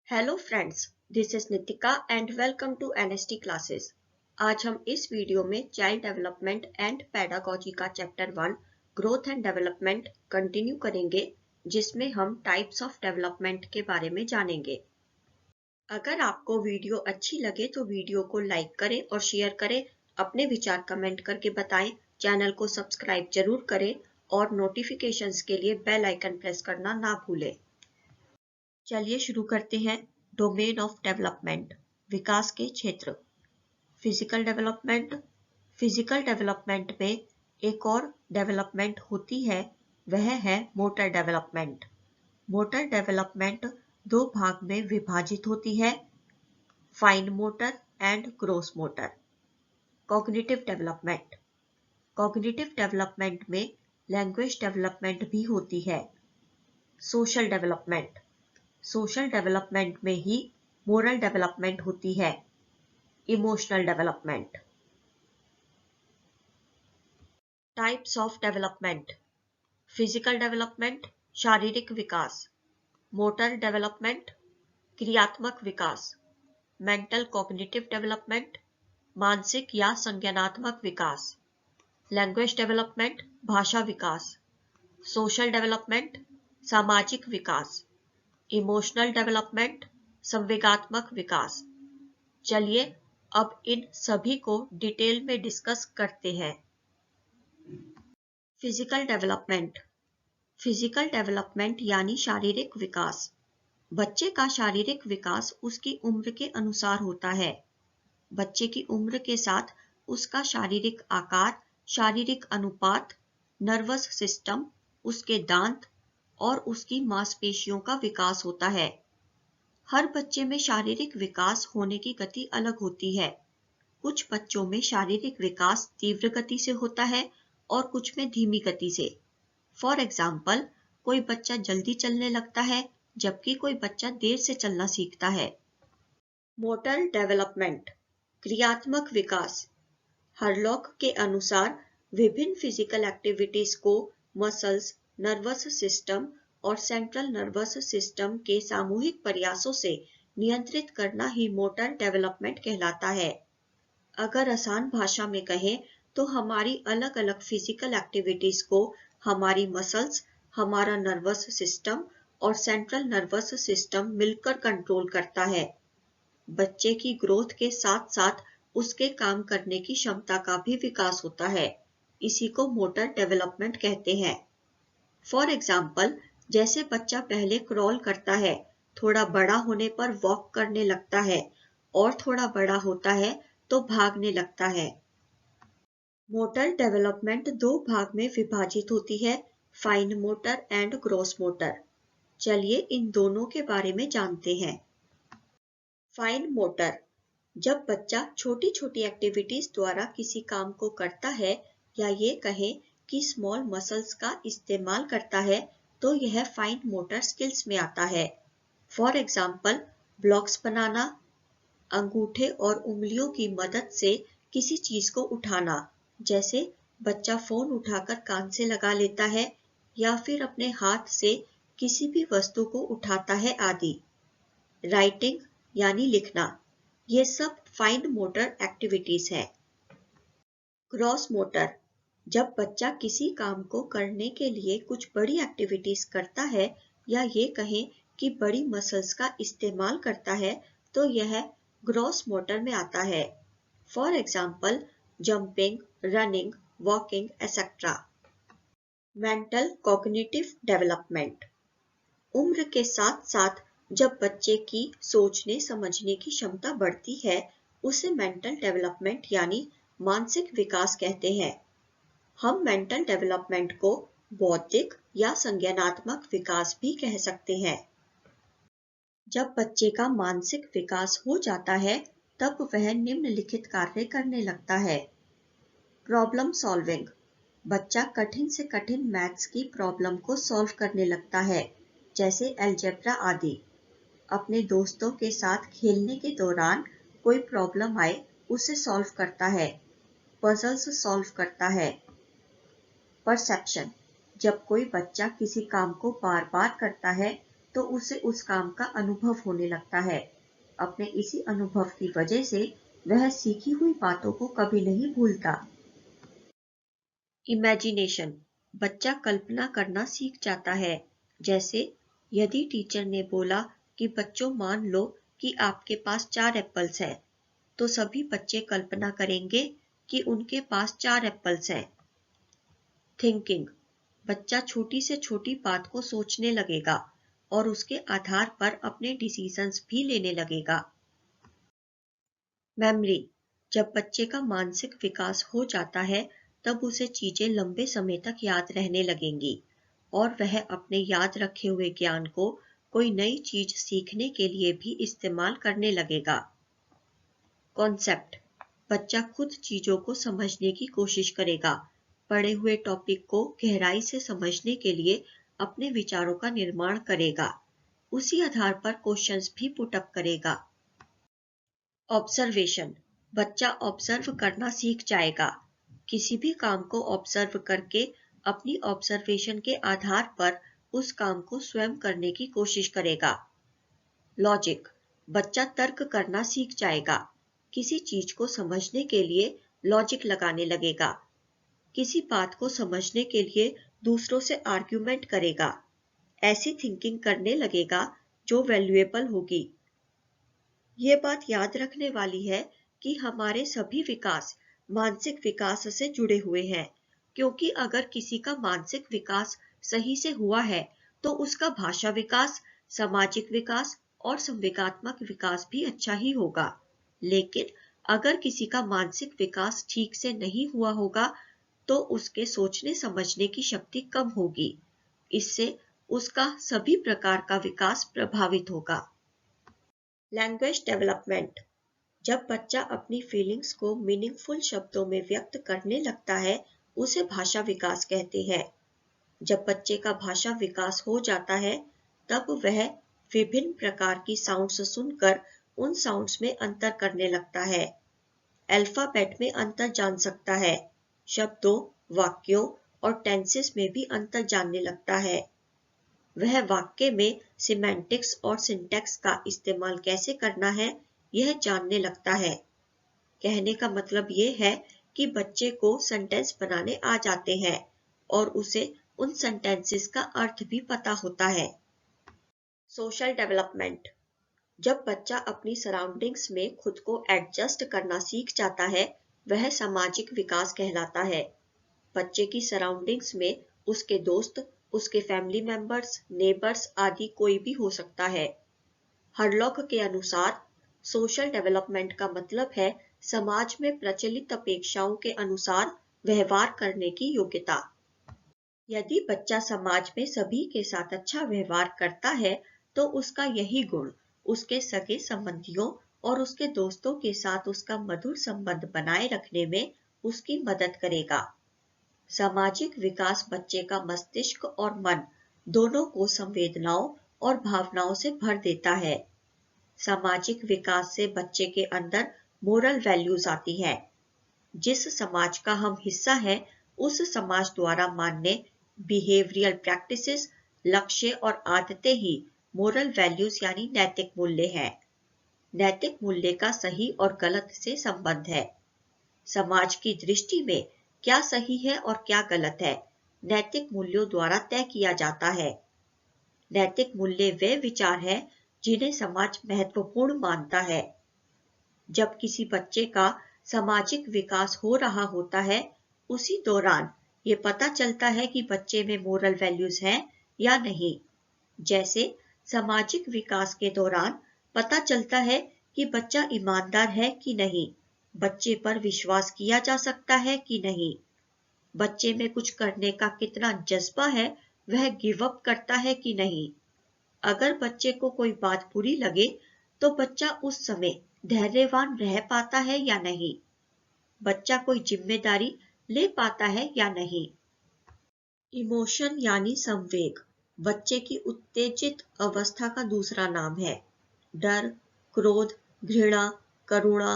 Hello friends, this is Nitika and welcome to NST classes. आज हम इस वीडियो में चाइल्ड डेवलपमेंट एंड पेडागोजी का chapter 1 growth and development continue करेंगे, जिसमें हम टाइप्स ऑफ डेवलपमेंट के बारे में जानेंगे। अगर आपको वीडियो अच्छी लगे तो वीडियो को लाइक करें और शेयर करें, अपने विचार कमेंट करके बताएं, चैनल को सब्सक्राइब जरूर करें और नोटिफिकेशंस के लिए बेल आइकन प्रेस करना ना भूलें। चलिए शुरू करते हैं। डोमेन ऑफ डेवलपमेंट, विकास के क्षेत्र। Physical development. फिजिकल डेवलपमेंट में एक और डेवलपमेंट होती है, वह है मोटर डेवलपमेंट। मोटर डेवलपमेंट दो भाग में विभाजित होती है, fine motor and gross motor. Cognitive development. Cognitive development में लैंग्वेज डेवलपमेंट भी होती है। Social development. सोशल डेवलपमेंट में ही मोरल डेवलपमेंट होती है। Emotional development. Types of development. Physical development, शारीरिक विकास। मोटर डेवलपमेंट, क्रियात्मक विकास। मेंटल कॉग्निटिव डेवलपमेंट, मानसिक या संज्ञानात्मक विकास। लैंग्वेज डेवलपमेंट, भाषा विकास। सोशल डेवलपमेंट, सामाजिक विकास। इमोशनल डेवलपमेंट, संवेगात्मक विकास। चलिए अब इन सभी को डिटेल में डिस्कस करते हैं। Physical development. फिजिकल डेवलपमेंट यानी शारीरिक विकास। बच्चे का शारीरिक विकास उसकी उम्र के अनुसार होता है। बच्चे की उम्र के साथ उसका शारीरिक आकार, शारीरिक अनुपात, नर्वस सिस्टम, उसके दांत और उसकी मांसपेशियों का विकास होता है। हर बच्चे में शारीरिक विकास होने की गति अलग होती है। कुछ बच्चों में शारीरिक विकास तीव्र गति से होता है और कुछ में धीमी गति से। फॉर एग्जाम्पल, कोई बच्चा जल्दी चलने लगता है जबकि कोई बच्चा देर से चलना सीखता है। मोटर डेवलपमेंट, क्रियात्मक विकास। हरलॉक के अनुसार विभिन्न फिजिकल एक्टिविटीज को मसल्स, नर्वस सिस्टम और सेंट्रल नर्वस सिस्टम के सामूहिक प्रयासों से नियंत्रित करना ही मोटर डेवलपमेंट कहलाता है। अगर आसान भाषा में कहें तो हमारी अलग अलग फिजिकल एक्टिविटीज को हमारी मसल्स, हमारा नर्वस सिस्टम और सेंट्रल नर्वस सिस्टम मिलकर कंट्रोल करता है। बच्चे की ग्रोथ के साथ साथ उसके काम करने की क्षमता का भी विकास होता है। इसी को मोटर डेवलपमेंट कहते हैं। फॉर एग्जाम्पल, जैसे बच्चा पहले क्रॉल करता है, थोड़ा बड़ा होने पर वॉक करने लगता है और थोड़ा बड़ा होता है तो भागने लगता है। मोटर डेवलपमेंट दो भाग में विभाजित होती है, fine motor and gross motor. चलिए इन दोनों के बारे में जानते हैं। फाइन मोटर, जब बच्चा छोटी छोटी एक्टिविटीज द्वारा किसी काम को करता है या ये कहें कि स्मॉल मसल्स का इस्तेमाल करता है तो यह फाइन मोटर स्किल्स में आता है। फॉर एग्जाम्पल, ब्लॉक्स बनाना, अंगूठे और उंगलियों की मदद से किसी चीज को उठाना, जैसे बच्चा फोन उठाकर कान से लगा लेता है या फिर अपने हाथ से किसी भी वस्तु को उठाता है आदि। राइटिंग यानी लिखना, ये सब फाइन मोटर एक्टिविटीज है। ग्रॉस मोटर, जब बच्चा किसी काम को करने के लिए कुछ बड़ी एक्टिविटीज करता है या ये कहें कि बड़ी मसल्स का इस्तेमाल करता है तो यह ग्रॉस मोटर में आता है। For example, jumping, running, walking etcetera. Mental cognitive development, उम्र के साथ साथ जब बच्चे की सोचने समझने की क्षमता बढ़ती है उसे मेंटल डेवलपमेंट यानी मानसिक विकास कहते हैं। हम मेंटल डेवलपमेंट को बौद्धिक या संज्ञानात्मक विकास भी कह सकते हैं। जब बच्चे का मानसिक विकास हो जाता है तब वह निम्नलिखित कार्य करने लगता है। प्रॉब्लम सॉल्विंग, बच्चा कठिन से कठिन मैथ्स की प्रॉब्लम को सॉल्व करने लगता है, जैसे अलजेब्रा आदि। अपने दोस्तों के साथ खेलने के दौरान कोई प्रॉब्लम आए उसे सॉल्व करता है, पजल्स सॉल्व करता है। परसेप्शन, जब कोई बच्चा किसी काम को बार बार करता है तो उसे उस काम का अनुभव होने लगता है। अपने इसी अनुभव की वजह से वह सीखी हुई बातों को कभी नहीं भूलता। इमेजिनेशन, बच्चा कल्पना करना सीख जाता है। जैसे यदि टीचर ने बोला कि बच्चों मान लो कि आपके पास 4 एप्पल्स हैं, तो सभी बच्चे कल्पना करेंगे कि उनके पास 4 एप्पल्स हैं। थिंकिंग, बच्चा छोटी से छोटी बात को सोचने लगेगा और उसके आधार पर अपने डिसीजंस भी लेने लगेगा। मेमोरी, जब बच्चे का मानसिक विकास हो जाता है तब उसे चीजें लंबे समय तक याद रहने लगेंगी और वह अपने याद रखे हुए ज्ञान को कोई नई चीज सीखने के लिए भी इस्तेमाल करने लगेगा। कॉन्सेप्ट, बच्चा खुद चीजों को समझने की कोशिश करेगा, पढ़े हुए टॉपिक को गहराई से समझने के लिए अपने विचारों का निर्माण करेगा, उसी आधार पर क्वेश्चंस भी पुटअप करेगा। ऑब्जर्वेशन, बच्चा ऑब्जर्व करना सीख जाएगा, किसी भी काम को ऑब्जर्व करके अपनी ऑब्जर्वेशन के आधार पर उस काम को स्वयं करने की कोशिश करेगा। लॉजिक, बच्चा तर्क करना सीख जाएगा, किसी चीज को समझने के लिए लॉजिक लगाने लगेगा, किसी बात को समझने के लिए दूसरों से आर्ग्यूमेंट करेगा, ऐसी थिंकिंग करने लगेगा जो वैल्यूएबल होगी। ये बात याद रखने वाली है कि हमारे सभी विकास मानसिक विकास से जुड़े हुए हैं, क्योंकि अगर किसी का मानसिक विकास सही से हुआ है तो उसका भाषा विकास, सामाजिक विकास और संवेगात्मक विकास भी अच्छा ही होगा। लेकिन अगर किसी का मानसिक विकास ठीक से नहीं हुआ होगा तो उसके सोचने समझने की शक्ति कम होगी, इससे उसका सभी प्रकार का विकास प्रभावित होगा। लैंग्वेज डेवलपमेंट, जब बच्चा अपनी फीलिंग्स को मीनिंगफुल शब्दों में व्यक्त करने लगता है उसे भाषा विकास कहते हैं। जब बच्चे का भाषा विकास हो जाता है तब वह विभिन्न प्रकार की साउंड्स सुनकर उन साउंड्स में अंतर करने लगता है। अल्फाबेट में अंतर जान सकता है, शब्दों, वाक्यों और टेंसेस में भी अंतर जानने लगता है। वह वाक्य में सिमेंटिक्स और सिंटैक्स का इस्तेमाल कैसे करना है यह जानने लगता है। कहने का मतलब ये है कि बच्चे को सेंटेंस बनाने आ जाते हैं और उसे उन सेंटेंसेस का अर्थ भी पता होता है। सोशल डेवलपमेंट, जब बच्चा अपनी सराउंडिंग्स में खुद को एडजस्ट करना सीख जाता है वह सामाजिक विकास कहलाता है। बच्चे की सराउंडिंग्स में उसके दोस्त, उसके फैमिली मेंबर्स, नेबर्स आदि कोई भी हो सकता है। हरलॉक के अनुसार सोशल डेवलपमेंट का मतलब है समाज में प्रचलित अपेक्षाओं के अनुसार व्यवहार करने की योग्यता। यदि बच्चा समाज में सभी के साथ अच्छा व्यवहार करता है तो उसका यही गुण उसके सगे संबंधियों और उसके दोस्तों के साथ उसका मधुर संबंध बनाए रखने में उसकी मदद करेगा। सामाजिक विकास बच्चे का मस्तिष्क और मन दोनों को संवेदनाओं और भावनाओं से भर देता है। सामाजिक विकास से बच्चे के अंदर मोरल वैल्यूज आती है। जिस समाज का हम हिस्सा है उस समाज द्वारा मान्य बिहेवियरल प्रैक्टिसेस, लक्ष्य और आदतें ही मोरल वैल्यूज यानी नैतिक मूल्य है। नैतिक मूल्य का सही और गलत से संबंध है। समाज की दृष्टि में क्या सही है और क्या गलत है नैतिक मूल्यों द्वारा तय किया जाता है। नैतिक मूल्य वे विचार है जिन्हें समाज महत्वपूर्ण मानता है। जब किसी बच्चे का सामाजिक विकास हो रहा होता है उसी दौरान ये पता चलता है कि बच्चे में मोरल वैल्यूज हैं या नहीं। जैसे सामाजिक विकास के दौरान पता चलता है कि बच्चा ईमानदार है कि नहीं, बच्चे पर विश्वास किया जा सकता है कि नहीं, बच्चे में कुछ करने का कितना जज्बा है, वह गिव अप करता है कि नहीं। अगर बच्चे को कोई बात बुरी लगे तो बच्चा उस समय धैर्यवान रह पाता है या नहीं, बच्चा कोई जिम्मेदारी ले पाता है या नहीं। इमोशन यानी संवेग बच्चे की उत्तेजित अवस्था का दूसरा नाम है। डर, क्रोध, घृणा, करुणा,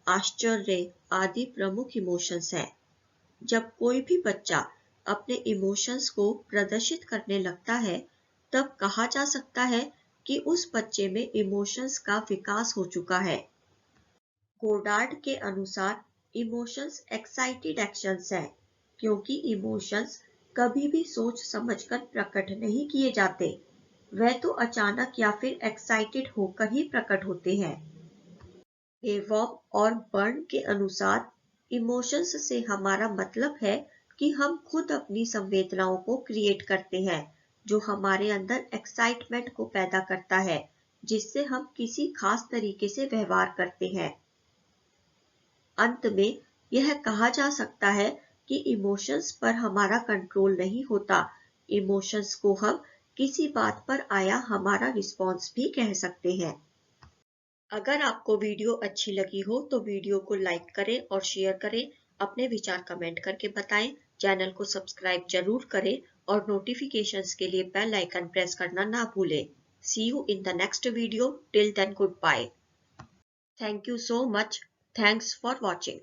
आश्चर्य आदि प्रमुख इमोशंस हैं। जब कोई भी बच्चा अपने इमोशंस को प्रदर्शित करने लगता है तब कहा जा सकता है कि उस बच्चे में इमोशंस का विकास हो चुका है। गोडार्ड के अनुसार इमोशंस एक्साइटेड एक्शंस हैं, क्योंकि इमोशंस कभी भी सोच समझकर प्रकट नहीं किए जाते, वह तो अचानक या फिर एक्साइटेड होकर ही प्रकट होते हैं। हेवॉम और बर्न के अनुसार इमोशंस से हमारा मतलब है कि हम खुद अपनी संवेदनाओं को क्रिएट करते हैं, जो हमारे अंदर एक्साइटमेंट को पैदा करता है, जिससे हम किसी खास तरीके से व्यवहार करते हैं। अंत में यह कहा जा सकता है कि इमोशंस पर हमारा कंट्रोल नहीं होता। इमोशंस को हम किसी बात पर आया हमारा रिस्पॉन्स भी कह सकते हैं। अगर आपको वीडियो अच्छी लगी हो तो वीडियो को लाइक करें और शेयर करें, अपने विचार कमेंट करके बताएं, चैनल को सब्सक्राइब जरूर करें और नोटिफिकेशंस के लिए बेल आइकन प्रेस करना ना भूलें। See you in the next video. Till then, goodbye. Thank you so much. Thanks for watching.